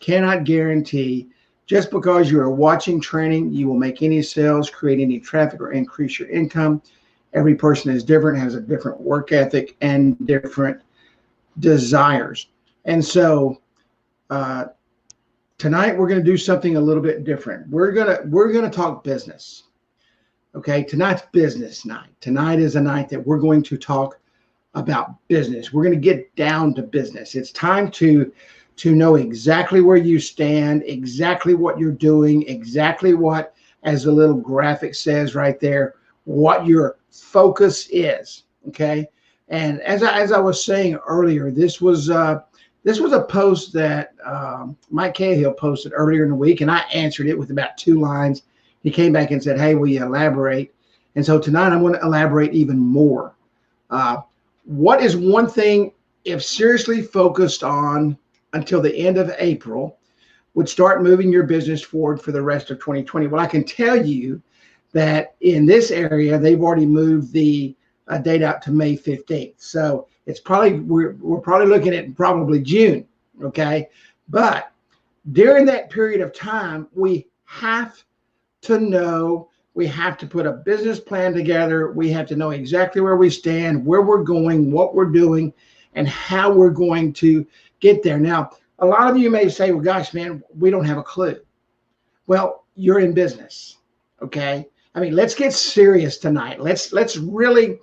cannot guarantee just because you're watching training, you will make any sales, create any traffic, or increase your income. Every person is different, has a different work ethic and different desires. And so tonight we're going to do something a little bit different. We're gonna talk business. Okay, tonight's business night. Tonight is a night that we're going to talk about business. We're going to get down to business. It's time to know exactly where you stand, exactly what you're doing, exactly what, as the little graphic says right there, what your focus is. Okay, and as I was saying earlier, this was a post that Mike Cahill posted earlier in the week, and I answered it with about 2 lines. He came back and said, "Hey, will you elaborate?" And so tonight I'm going to elaborate even more. What is one thing, if seriously focused on until the end of April, would start moving your business forward for the rest of 2020? Well, I can tell you that in this area, they've already moved the date out to May 15th. So it's probably, we're probably looking at probably June. Okay. But during that period of time, we have to know, we have to put a business plan together. We have to know exactly where we stand, where we're going, what we're doing, and how we're going to get there. Now, a lot of you may say, well, gosh, man, we don't have a clue. Well, you're in business. Okay. I mean, let's get serious tonight. Let's really,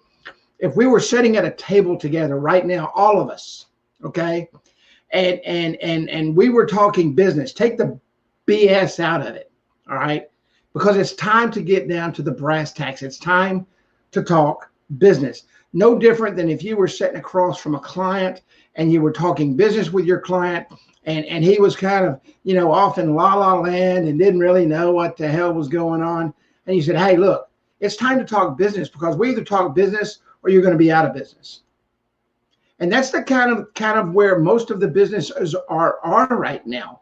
if we were sitting at a table together right now, all of us, okay, and we were talking business, take the BS out of it. All right. Because it's time to get down to the brass tacks. It's time to talk business. No different than if you were sitting across from a client and you were talking business with your client, and he was kind of, off in la la land and didn't really know what the hell was going on. And you said, hey, look, it's time to talk business, because we either talk business or you're going to be out of business. And that's the kind of where most of the businesses are right now.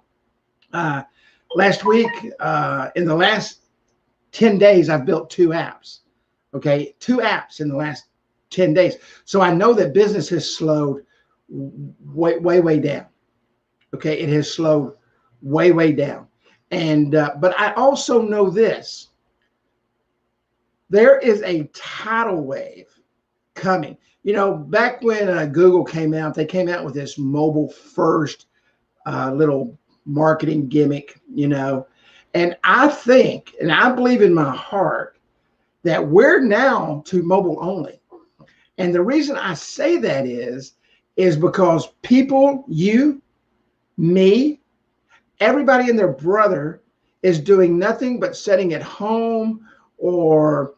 Last week, in the last 10 days, I've built 2 apps. Okay, 2 apps in the last 10 days. So I know that business has slowed way down. Okay, it has slowed way down. And but I also know this. There is a tidal wave coming. Back when Google came out, they came out with this mobile first little marketing gimmick, and I think, and I believe in my heart, that we're now to mobile only. And the reason I say that is because people, you, me, everybody and their brother is doing nothing but sitting at home, or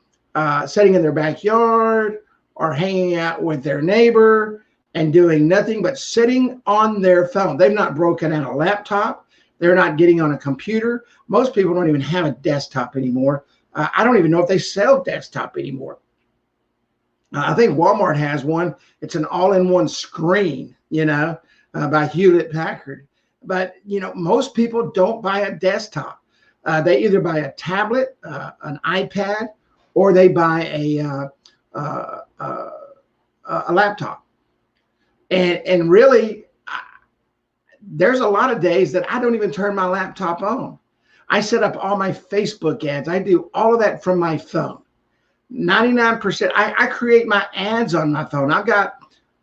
sitting in their backyard, or hanging out with their neighbor and doing nothing but sitting on their phone. They've not broken out a laptop. They're not getting on a computer. Most people don't even have a desktop anymore. I don't even know if they sell desktop anymore. I think Walmart has one. It's an all-in-one screen, by Hewlett Packard. But, most people don't buy a desktop. They either buy a tablet, an iPad, or they buy a laptop. And really, there's a lot of days that I don't even turn my laptop on. I set up all my Facebook ads. I do all of that from my phone. 99%. I create my ads on my phone. I've got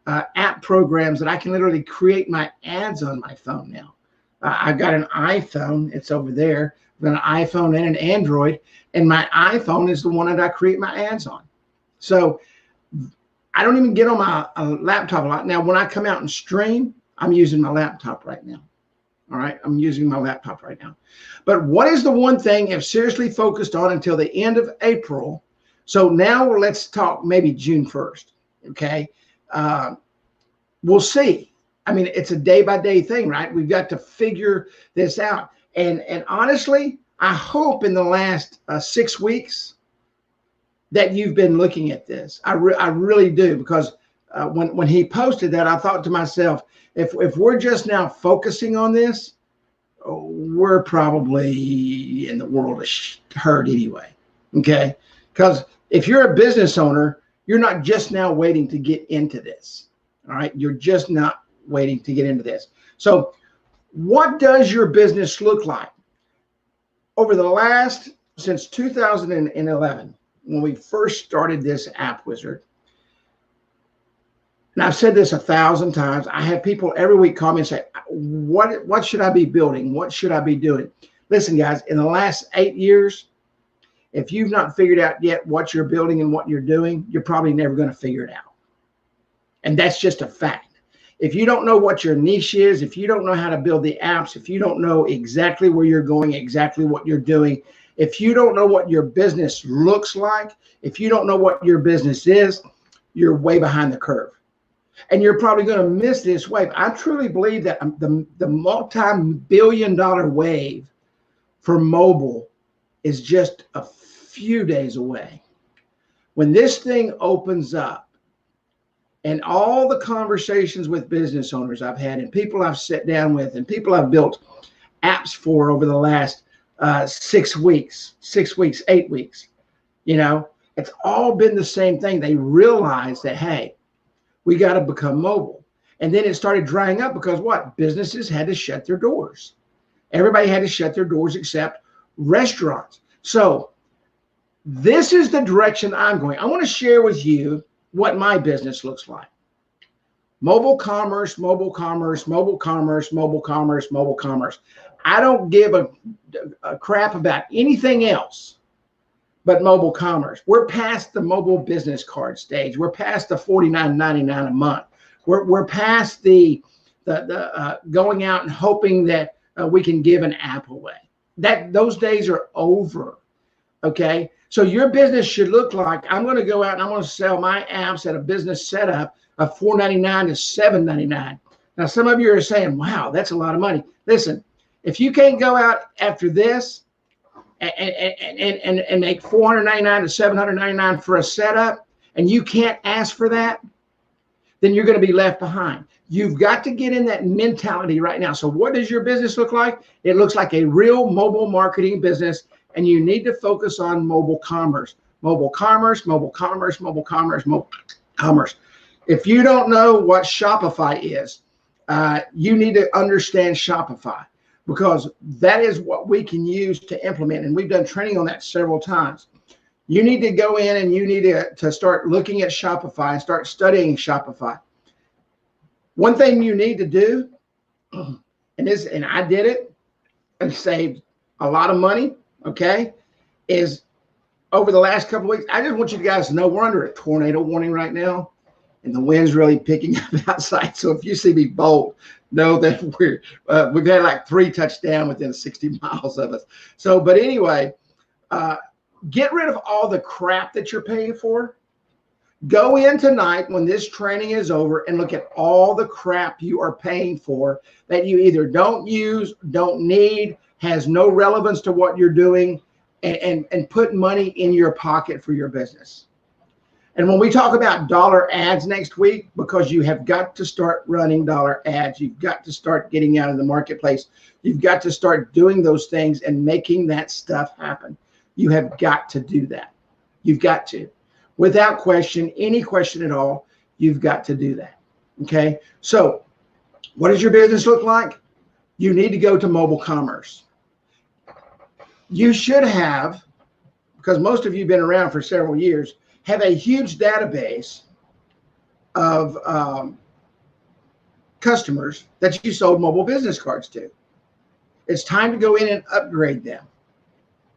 app programs that I can literally create my ads on my phone now. I've got an iPhone. It's over there. I've got an iPhone and an Android. And my iPhone is the one that I create my ads on. So I don't even get on my laptop a lot. Now, when I come out and stream, I'm using my laptop right now. All right. I'm using my laptop right now. But what is the one thing I've seriously focused on until the end of April? So now let's talk maybe June 1st. Okay. We'll see. I mean, it's a day-by-day thing, right? We've got to figure this out. And honestly, I hope in the last 6 weeks that you've been looking at this. I really do, because when he posted that, I thought to myself, if we're just now focusing on this, we're probably in the world of hurt anyway. Okay, because if you're a business owner, you're not just now waiting to get into this. All right, you're just not waiting to get into this. So What does your business look like? Over the last, since 2011, when we first started this app wizard, and I've said this 1,000 times, I have people every week call me and say, what should I be building? What should I be doing? Listen, guys, in the last 8 years, if you've not figured out yet what you're building and what you're doing, you're probably never going to figure it out. And that's just a fact. If you don't know what your niche is, if you don't know how to build the apps, if you don't know exactly where you're going, exactly what you're doing, if you don't know what your business looks like, if you don't know what your business is, you're way behind the curve. And you're probably going to miss this wave. I truly believe that the multi-billion-dollar wave for mobile is just a few days away. When this thing opens up, and all the conversations with business owners I've had and people I've sat down with and people I've built apps for over the last 6 weeks, 8 weeks, it's all been the same thing. They realized that, hey, we got to become mobile. And then it started drying up because what? Businesses had to shut their doors. Everybody had to shut their doors except restaurants. So this is the direction I'm going. I want to share with you what my business looks like. Mobile commerce, mobile commerce, mobile commerce, mobile commerce, mobile commerce. I don't give a crap about anything else but mobile commerce. We're past the mobile business card stage. We're past the $49.99 a month. We're past the going out and hoping that we can give an app away. Those days are over. Okay. So your business should look like, I'm going to go out and I'm going to sell my apps at a business setup of $4.99 to $7.99. Now, some of you are saying, wow, that's a lot of money. Listen, if you can't go out after this and make $499 to $799 for a setup, and you can't ask for that, then you're going to be left behind. You've got to get in that mentality right now. So what does your business look like? It looks like a real mobile marketing business. And you need to focus on mobile commerce, mobile commerce, mobile commerce, mobile commerce, mobile commerce. If you don't know what Shopify is, you need to understand Shopify, because that is what we can use to implement. And we've done training on that several times. You need to go in and you need to start looking at Shopify and start studying Shopify. One thing you need to do, and I did it and saved a lot of money, okay, is over the last couple of weeks, I just want you guys to know we're under a tornado warning right now, and the wind's really picking up outside. So if you see me bolt, know that we've had like 3 touchdowns within 60 miles of us. So, but anyway, get rid of all the crap that you're paying for. Go in tonight when this training is over and look at all the crap you are paying for that you either don't use, don't need, has no relevance to what you're doing, and put money in your pocket for your business. And when we talk about dollar ads next week, because you have got to start running dollar ads, you've got to start getting out of the marketplace, you've got to start doing those things and making that stuff happen. You have got to do that. You've got to. Without question, any question at all, you've got to do that. Okay? So what does your business look like? You need to go to mobile commerce. You should have, because most of you have been around for several years, have a huge database of customers that you sold mobile business cards to. It's time to go in and upgrade them.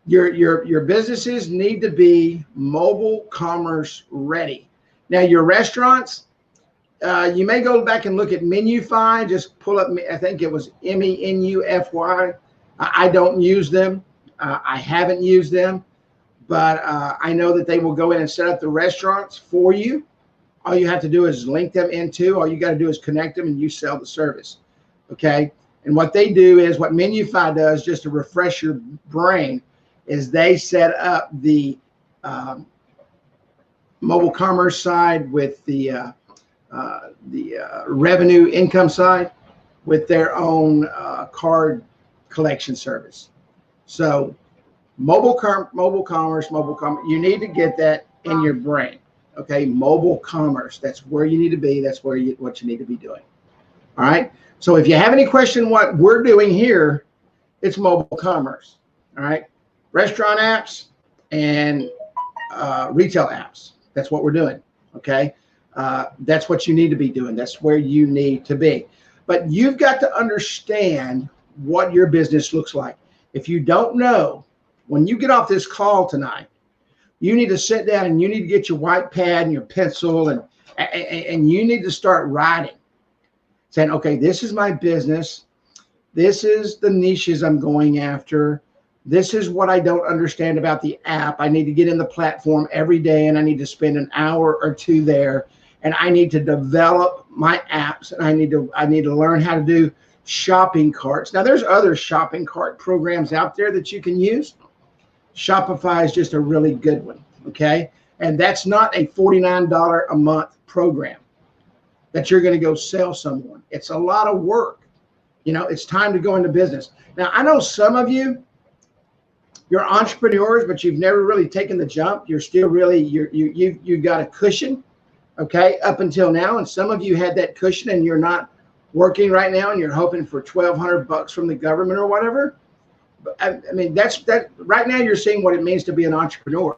Your businesses need to be mobile commerce ready. Now, your restaurants, you may go back and look at Menufy. Just pull up, I think it was MENUFY. I don't use them. I haven't used them, but I know that they will go in and set up the restaurants for you. All you have to do is link them into, all you got to do is connect them and you sell the service. Okay. And what they do is, what Menufy does, just to refresh your brain, is they set up the mobile commerce side with the revenue income side with their own card collection service. So mobile commerce, you need to get that in your brain. Okay, mobile commerce, that's where you need to be. That's what you need to be doing. All right. So if you have any question what we're doing here, it's mobile commerce. All right. Restaurant apps and retail apps. That's what we're doing. Okay. That's what you need to be doing. That's where you need to be. But you've got to understand what your business looks like. If you don't know, when you get off this call tonight, you need to sit down and you need to get your white pad and your pencil and you need to start writing, saying, okay, this is my business. This is the niches I'm going after. This is what I don't understand about the app. I need to get in the platform every day and I need to spend an hour or two there. And I need to develop my apps and I need to learn how to do shopping carts. Now there's other shopping cart programs out there that you can use. Shopify is just a really good one. Okay. And that's not a $49 a month program that you're going to go sell someone. It's a lot of work. You know, it's time to go into business. Now, I know some of you, you're entrepreneurs, but you've never really taken the jump. You're still really, you've got a cushion, okay, up until now. And some of you had that cushion and you're not working right now and you're hoping for $1,200 from the government or whatever. I mean, that's right now you're seeing what it means to be an entrepreneur.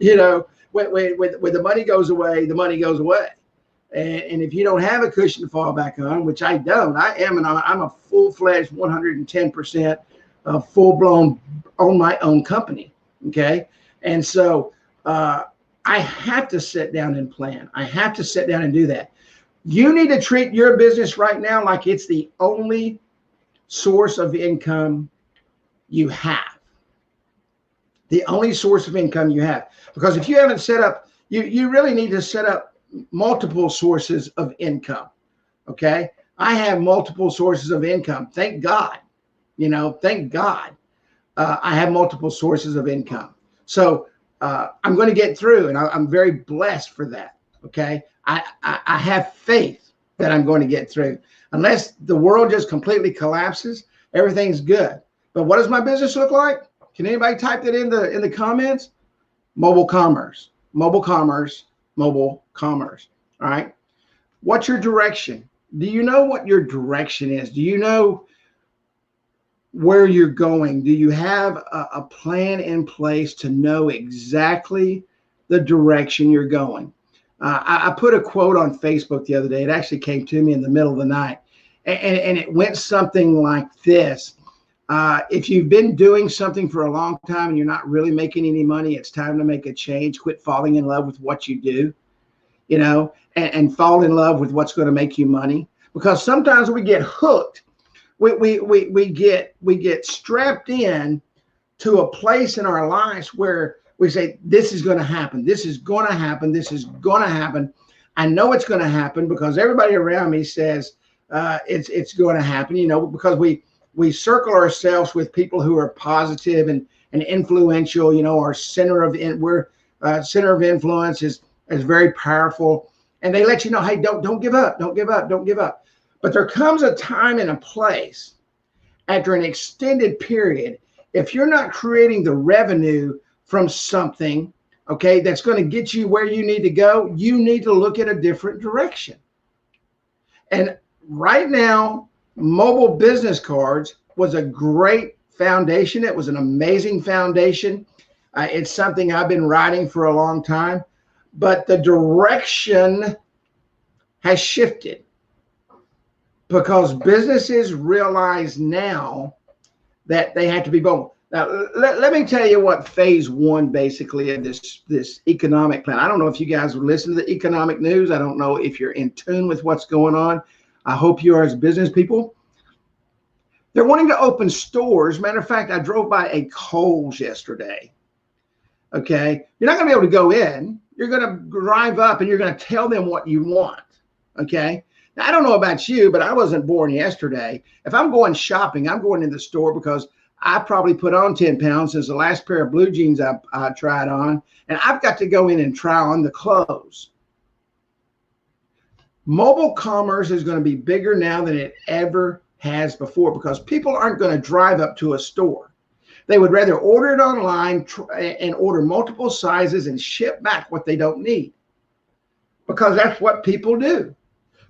You know, when the money goes away, the money goes away. And if you don't have a cushion to fall back on, which I don't, I'm a full-fledged 110% full-blown own my own company. Okay. And so I have to sit down and plan. I have to sit down and do that. You need to treat your business right now like it's the only source of income you have. The only source of income you have. Because if you haven't set up, you really need to set up multiple sources of income. Okay. I have multiple sources of income. Thank God. You know, thank God. I have multiple sources of income. So I'm going to get through and I'm very blessed for that. Okay. I have faith that I'm going to get through. Unless the world just completely collapses, everything's good. But what does my business look like? Can anybody type that in the comments? Mobile commerce, mobile commerce, mobile commerce. All right. What's your direction? Do you know what your direction is? Do you know where you're going? Do you have a plan in place to know exactly the direction you're going? I put a quote on Facebook the other day. It actually came to me in the middle of the night. And it went something like this. If you've been doing something for a long time and you're not really making any money, it's time to make a change. Quit falling in love with what you do, you know, and fall in love with what's going to make you money. Because sometimes we get hooked. We get strapped in to a place in our lives where we say, this is going to happen. This is going to happen. This is going to happen. I know it's going to happen because everybody around me says it's going to happen, you know, because we circle ourselves with people who are positive and influential. You know, our center of influence is very powerful, and they let you know, hey, don't give up, don't give up, don't give up. But there comes a time and a place after an extended period, if you're not creating the revenue from something, okay, that's going to get you where you need to go, you need to look at a different direction. And right now, mobile business cards was a great foundation. It was an amazing foundation. It's something I've been writing for a long time, but the direction has shifted because businesses realize now that they have to be bold. Now, let me tell you what phase one basically of this economic plan. I don't know if you guys listen to the economic news. I don't know if you're in tune with what's going on. I hope you are as business people. They're wanting to open stores. Matter of fact, I drove by a Kohl's yesterday. Okay. You're not going to be able to go in. You're going to drive up and you're going to tell them what you want. Okay. Now, I don't know about you, but I wasn't born yesterday. If I'm going shopping, I'm going in the store because I probably put on 10 pounds since the last pair of blue jeans I tried on, and I've got to go in and try on the clothes. Mobile commerce is going to be bigger now than it ever has before because people aren't going to drive up to a store. They would rather order it online and order multiple sizes and ship back what they don't need because that's what people do.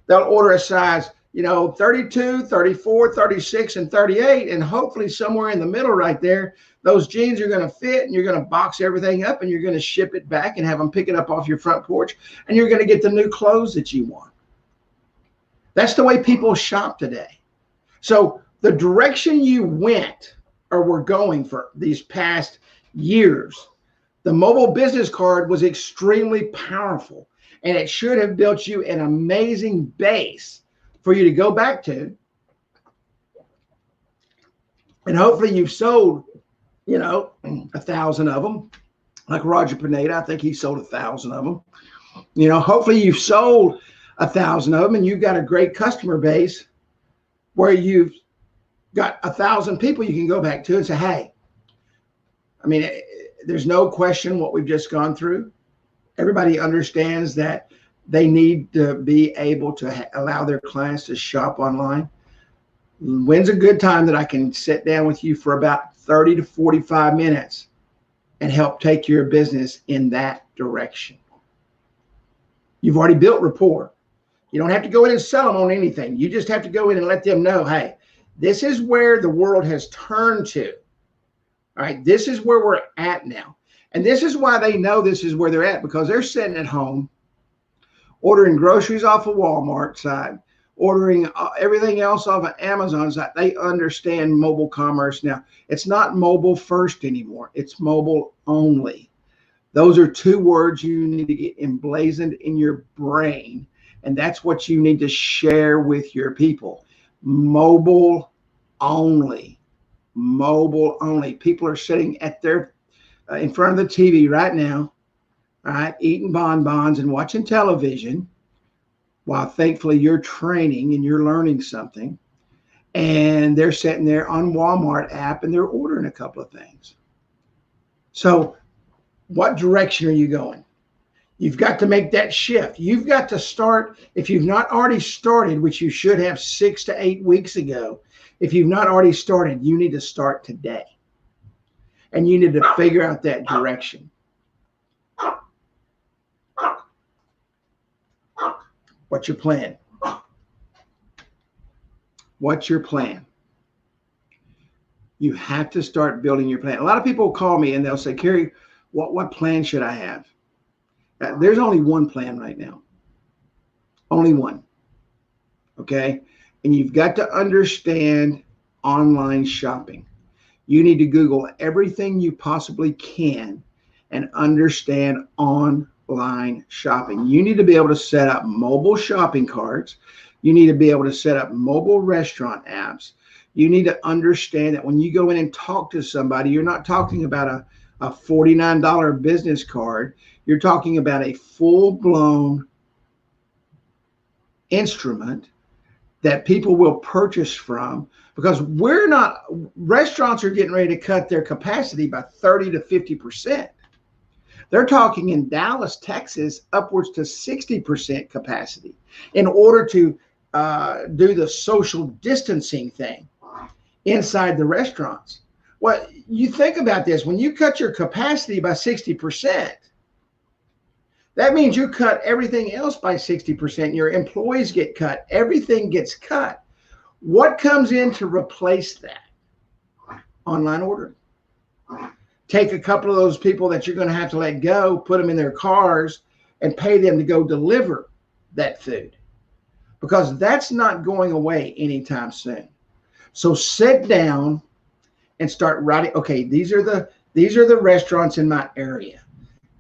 They'll order a size 32, 34, 36, and 38. And hopefully somewhere in the middle right there, those jeans are going to fit, and you're going to box everything up, and you're going to ship it back and have them pick it up off your front porch, and you're going to get the new clothes that you want. That's the way people shop today. So the direction you went or were going for these past years, the mobile business card was extremely powerful, and it should have built you an amazing base for you to go back to. And hopefully you've sold, 1,000 of them. Like Roger Pineda, I think he sold 1,000 of them. Hopefully you've sold 1,000 of them, and you've got a great customer base where you've got 1,000 people you can go back to and say, hey, there's no question what we've just gone through. Everybody understands that they need to be able to allow their clients to shop online. When's a good time that I can sit down with you for about 30 to 45 minutes and help take your business in that direction? You've already built rapport. You don't have to go in and sell them on anything. You just have to go in and let them know, hey, this is where the world has turned to. All right, this is where we're at now. And this is why they know this is where they're at, because they're sitting at home ordering groceries off of Walmart side, ordering everything else off of Amazon side. They understand mobile commerce now. It's not mobile first anymore. It's mobile only. Those are two words you need to get emblazoned in your brain. And that's what you need to share with your people. Mobile only. Mobile only. People are sitting at their in front of the TV right now, all right, eating bonbons and watching television, while thankfully you're training and you're learning something. And they're sitting there on Walmart app and they're ordering a couple of things. So what direction are you going? You've got to make that shift. You've got to start. If you've not already started, which you should have 6 to 8 weeks ago, if you've not already started, you need to start today. And you need to figure out that direction. What's your plan? What's your plan? You have to start building your plan. A lot of people call me and they'll say, Kerry, what plan should I have? There's only one plan right now. Only one. Okay? And you've got to understand online shopping. You need to Google everything you possibly can and understand online shopping. You need to be able to set up mobile shopping carts. You need to be able to set up mobile restaurant apps. You need to understand that when you go in and talk to somebody, you're not talking about a $49 business card. You're talking about a full-blown instrument that people will purchase from, because restaurants are getting ready to cut their capacity by 30 to 50%. They're talking in Dallas, Texas, upwards to 60% capacity in order to do the social distancing thing inside the restaurants. Well, you think about this. When you cut your capacity by 60%, that means you cut everything else by 60%. Your employees get cut. Everything gets cut. What comes in to replace that? Online ordering. Take a couple of those people that you're going to have to let go, put them in their cars, and pay them to go deliver that food, because that's not going away anytime soon. So sit down and start writing. Okay, these are the restaurants in my area.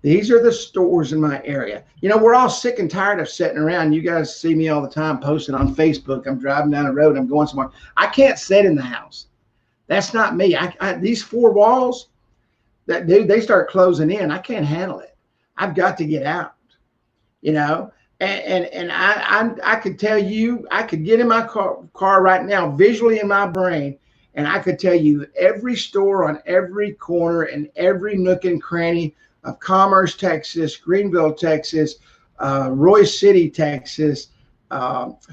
These are the stores in my area. We're all sick and tired of sitting around. You guys see me all the time posting on Facebook. I'm driving down the road. I'm going somewhere. I can't sit in the house. That's not me. These four walls, they start closing in. I can't handle it. I've got to get out. And I could tell you, I could get in my car right now, visually in my brain, and I could tell you every store on every corner and every nook and cranny of Commerce, Texas, Greenville, Texas, Royce City, Texas,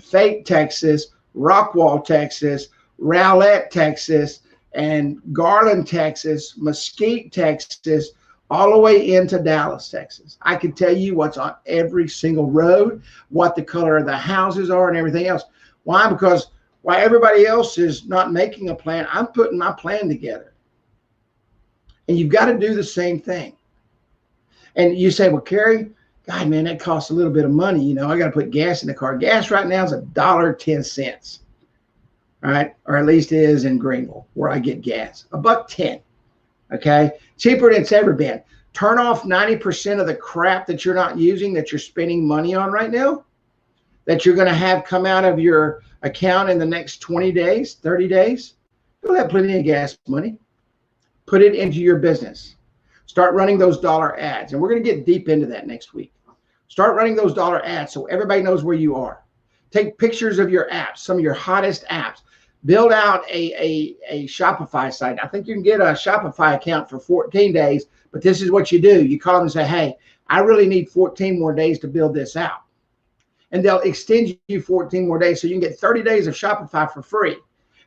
Fate, Texas, Rockwall, Texas, Rowlett, Texas, and Garland, Texas, Mesquite, Texas, all the way into Dallas, Texas. I can tell you what's on every single road, what the color of the houses are, and everything else. Why? Because while everybody else is not making a plan, I'm putting my plan together. And you've got to do the same thing. And you say, well, Kerry, God, man, that costs a little bit of money. You know, I got to put gas in the car. Gas right now is $1.10. All right. Or at least it is in Greenville where I get gas. $1.10. Okay. Cheaper than it's ever been. Turn off 90% of the crap that you're not using, that you're spending money on right now, that you're going to have come out of your account in the next 20 days, 30 days. You'll have plenty of gas money. Put it into your business. Start running those dollar ads. And we're going to get deep into that next week. Start running those dollar ads so everybody knows where you are. Take pictures of your apps, some of your hottest apps. Build out a Shopify site. I think you can get a Shopify account for 14 days, but this is what you do. You call them and say, hey, I really need 14 more days to build this out. And they'll extend you 14 more days so you can get 30 days of Shopify for free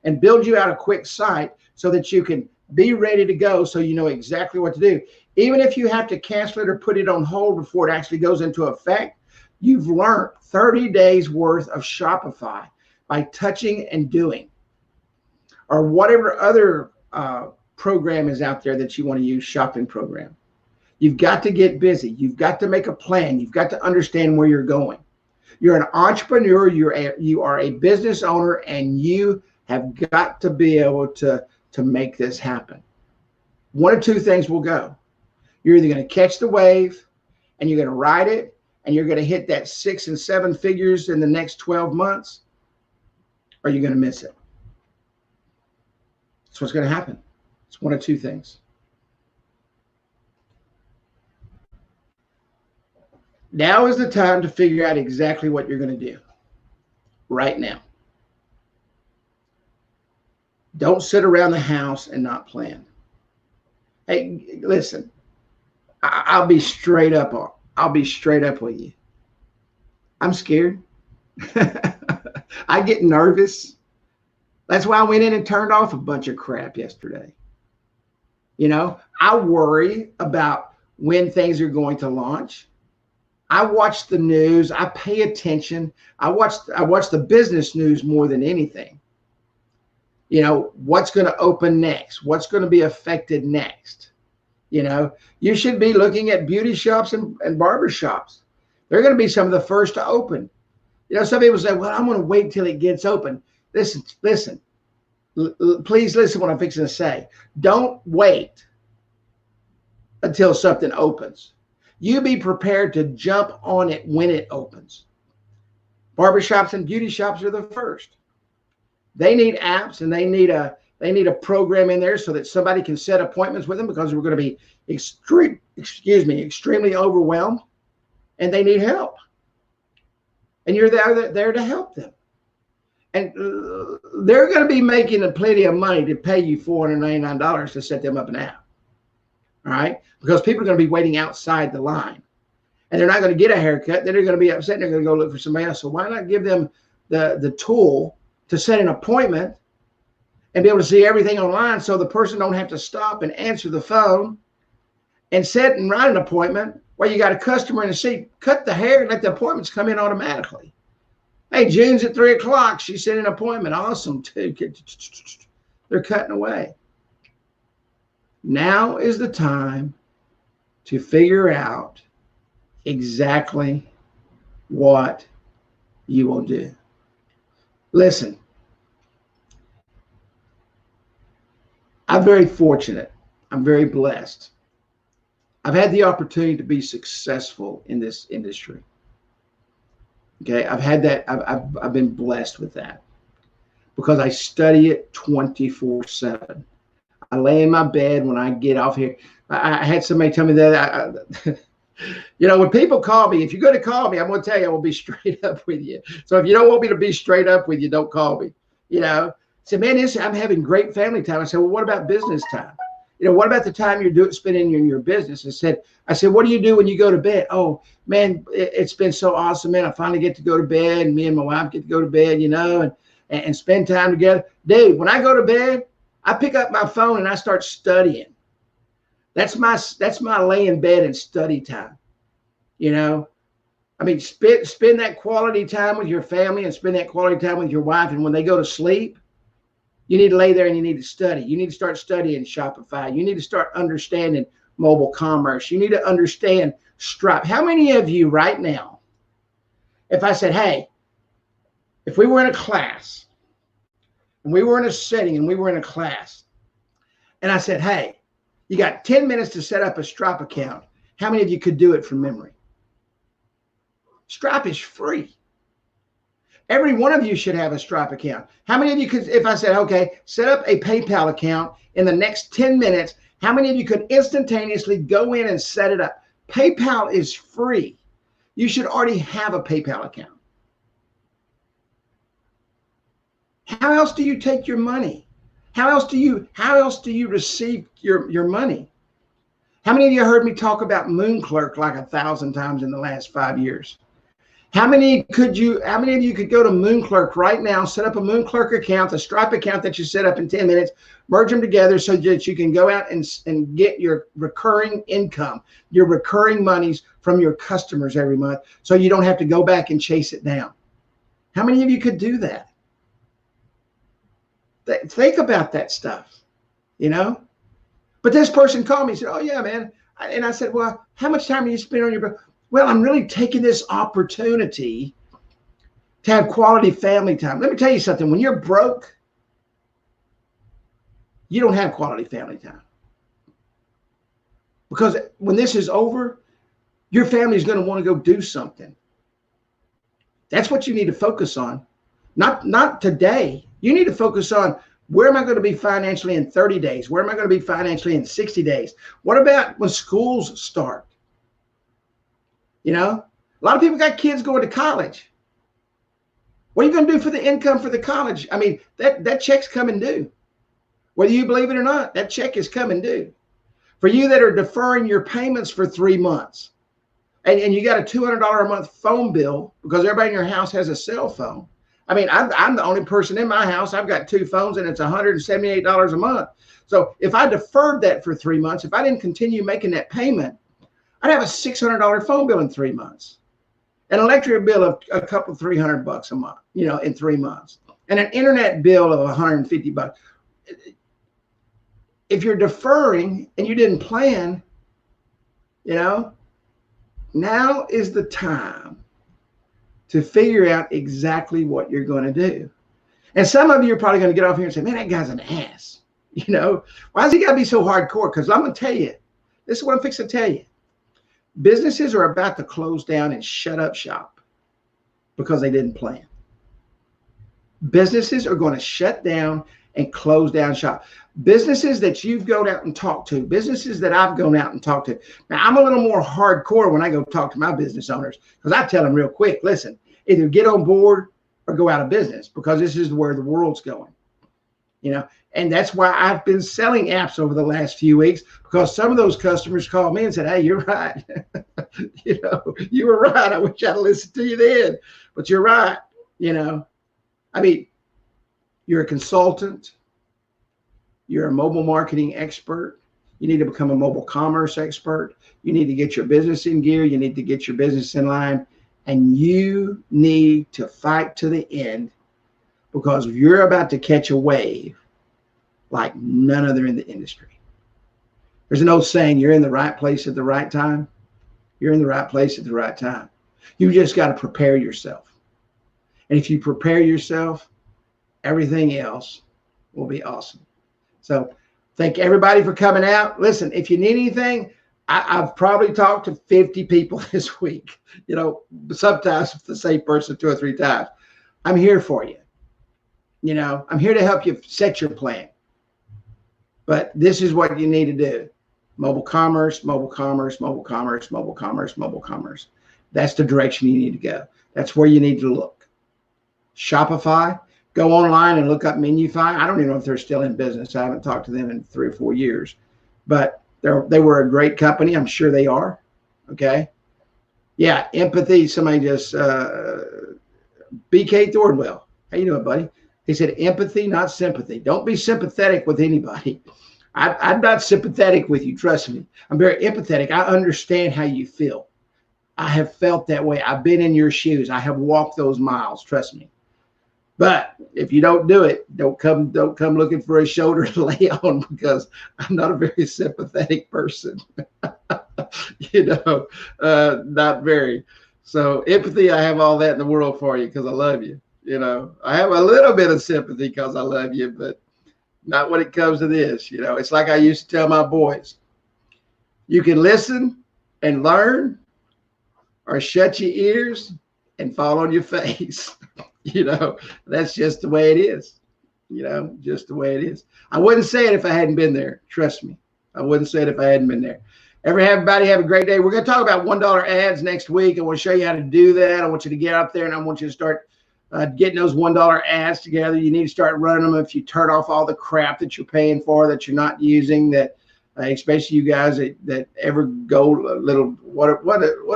and build you out a quick site so that you can be ready to go, so you know exactly what to do. Even if you have to cancel it or put it on hold before it actually goes into effect, you've learned 30 days worth of Shopify by touching and doing. Or whatever other program is out there that you want to use, shopping program. You've got to get busy. You've got to make a plan. You've got to understand where you're going. You're an entrepreneur. You are a business owner, and you have got to be able to make this happen. One of two things will go. You're either going to catch the wave and you're going to ride it, and you're going to hit that 6 and 7 figures in the next 12 months, or you're going to miss it. That's what's going to happen. It's one of two things. Now is the time to figure out exactly what you're going to do right now. Don't sit around the house and not plan. Hey, listen, I'll be straight up. I'll be straight up with you. I'm scared. I get nervous. That's why I went in and turned off a bunch of crap yesterday. You know, I worry about when things are going to launch. I watch the news. I pay attention. I watch the business news more than anything. You know, what's going to open next? What's going to be affected next? You know, you should be looking at beauty shops and barber shops. They're going to be some of the first to open. You know, some people say, well, I'm going to wait till it gets open. Listen, please listen to what I'm fixing to say. Don't wait until something opens. You be prepared to jump on it when it opens. Barbershops and beauty shops are the first. They need apps, and they need a program in there so that somebody can set appointments with them, because we're going to be extremely overwhelmed, and they need help. And you're there to help them. And they're going to be making plenty of money to pay you $499 to set them up an app. All right? Because people are going to be waiting outside the line. And they're not going to get a haircut. Then they're going to be upset, and they're going to go look for somebody else. So why not give them the tool to set an appointment and be able to see everything online, so the person don't have to stop and answer the phone and set and write an appointment while you got a customer in the seat. Cut the hair and let the appointments come in automatically. Hey, June's at 3 o'clock. She set an appointment. Awesome. They're cutting away. Now is the time to figure out exactly what you will do. Listen, I'm very fortunate. I'm very blessed. I've had the opportunity to be successful in this industry. Okay, I've had that. I've been blessed with that because I study it 24/7. I lay in my bed when I get off here. I had somebody tell me that, you know, when people call me, if you're going to call me, I'm going to tell you, I will be straight up with you. So if you don't want me to be straight up with you, don't call me. You know, I said, man, I'm having great family time. I said, well, what about business time? You know, what about the time you're spending in your business? I said, what do you do when you go to bed? Oh, man, it's been so awesome, man. I finally get to go to bed, and me and my wife get to go to bed, you know, and spend time together. Dude, when I go to bed, I pick up my phone and I start studying. That's my lay in bed and study time. You know, I mean, spend that quality time with your family and spend that quality time with your wife. And when they go to sleep, you need to lay there and you need to study. You need to start studying Shopify. You need to start understanding mobile commerce. You need to understand Stripe. How many of you right now, if I said, hey, if we were in a class and we were in a setting and we were in a class and I said, hey, you got 10 minutes to set up a Stripe account. How many of you could do it from memory? Stripe is free. Every one of you should have a Stripe account. How many of you could, if I said, okay, set up a PayPal account in the next 10 minutes, how many of you could instantaneously go in and set it up? PayPal is free. You should already have a PayPal account. How else do you take your money? How else do you receive your money? How many of you heard me talk about Moon Clerk like 1,000 times in the last 5 years? How many of you could go to Moon Clerk right now, set up a Moon Clerk account, a Stripe account that you set up in 10 minutes, merge them together so that you can go out and get your recurring income, your recurring monies from your customers every month so you don't have to go back and chase it down? How many of you could do that? Think about that stuff, you know? But this person called me and said, oh, yeah, man. And I said, well, how much time do you spend on your... Well, I'm really taking this opportunity to have quality family time. Let me tell you something. When you're broke, you don't have quality family time. Because when this is over, your family is going to want to go do something. That's what you need to focus on. Not today. You need to focus on, where am I going to be financially in 30 days? Where am I going to be financially in 60 days? What about when schools start? You know, a lot of people got kids going to college. What are you going to do for the income for the college? I mean, that check's coming due. Whether you believe it or not, that check is coming due. For you that are deferring your payments for 3 months, and you got a $200 a month phone bill because everybody in your house has a cell phone. I mean, I'm the only person in my house. I've got 2 phones and it's $178 a month. So if I deferred that for 3 months, if I didn't continue making that payment, I'd have a $600 phone bill in 3 months, an electric bill of a couple $300 a month, you know, in 3 months, and an internet bill of $150. If you're deferring and you didn't plan, you know, now is the time to figure out exactly what you're going to do. And some of you are probably going to get off here and say, man, that guy's an ass. You know, why does he got to be so hardcore? Because I'm going to tell you, this is what I'm fixing to tell you. Businesses are about to close down and shut up shop because they didn't plan. Businesses are going to shut down and close down shop. Businesses that you've gone out and talked to, businesses that I've gone out and talked to. Now, I'm a little more hardcore when I go talk to my business owners because I tell them real quick, listen, either get on board or go out of business because this is where the world's going. You know, and that's why I've been selling apps over the last few weeks, because some of those customers called me and said, hey, you're right. You know, you were right. I wish I'd listened to you then, but you're right. You know, I mean, you're a consultant. You're a mobile marketing expert. You need to become a mobile commerce expert. You need to get your business in gear. You need to get your business in line, and you need to fight to the end, because you're about to catch a wave like none other in the industry. There's an old saying, you're in the right place at the right time. You're in the right place at the right time. You just got to prepare yourself. And if you prepare yourself, everything else will be awesome. So thank everybody for coming out. Listen, if you need anything, I've probably talked to 50 people this week, you know, sometimes the same person 2 or 3 times. I'm here for you. You know, I'm here to help you set your plan. But this is what you need to do. Mobile commerce, mobile commerce, mobile commerce, mobile commerce, mobile commerce. That's the direction you need to go. That's where you need to look. Shopify, go online and look up Menufy. I don't even know if they're still in business. I haven't talked to them in 3 or 4 years. But they were a great company. I'm sure they are. Okay. Yeah, empathy. Somebody just, BK Thornwell. How you doing, buddy? He said, empathy, not sympathy. Don't be sympathetic with anybody. I'm not sympathetic with you. Trust me. I'm very empathetic. I understand how you feel. I have felt that way. I've been in your shoes. I have walked those miles. Trust me. But if you don't do it, don't come looking for a shoulder to lay on, because I'm not a very sympathetic person. Not very. So empathy, I have all that in the world for you because I love you. I have a little bit of sympathy because I love you, but not when it comes to this. It's like I used to tell my boys, you can listen and learn, or shut your ears and fall on your face. That's just the way it is. Just the way it is. I wouldn't say it if I hadn't been there. Trust me. I wouldn't say it if I hadn't been there. Everybody have a great day. We're going to talk about $1 ads next week. I want to show you how to do that. I want you to get out there, and I want you to start getting those $1 ads together. You need to start running them. If you turn off all the crap that you're paying for, that you're not using, that especially you guys that ever go a little, what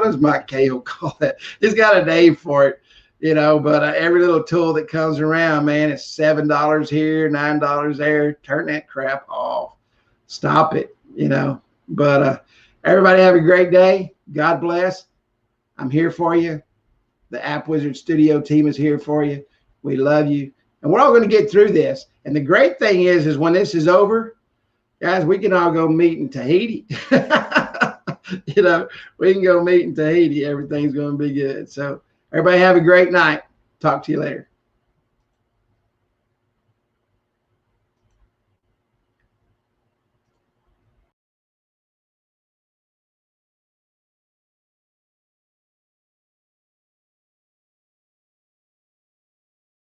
does Mike Cahill call that? He's got a name for it, but every little tool that comes around, man, it's $7 here, $9 there. Turn that crap off. Stop it, but everybody have a great day. God bless. I'm here for you. The App Wizard Studio team is here for you. We love you. And we're all going to get through this. And the great thing is when this is over, guys, we can all go meet in Tahiti. We can go meet in Tahiti. Everything's going to be good. So everybody have a great night. Talk to you later.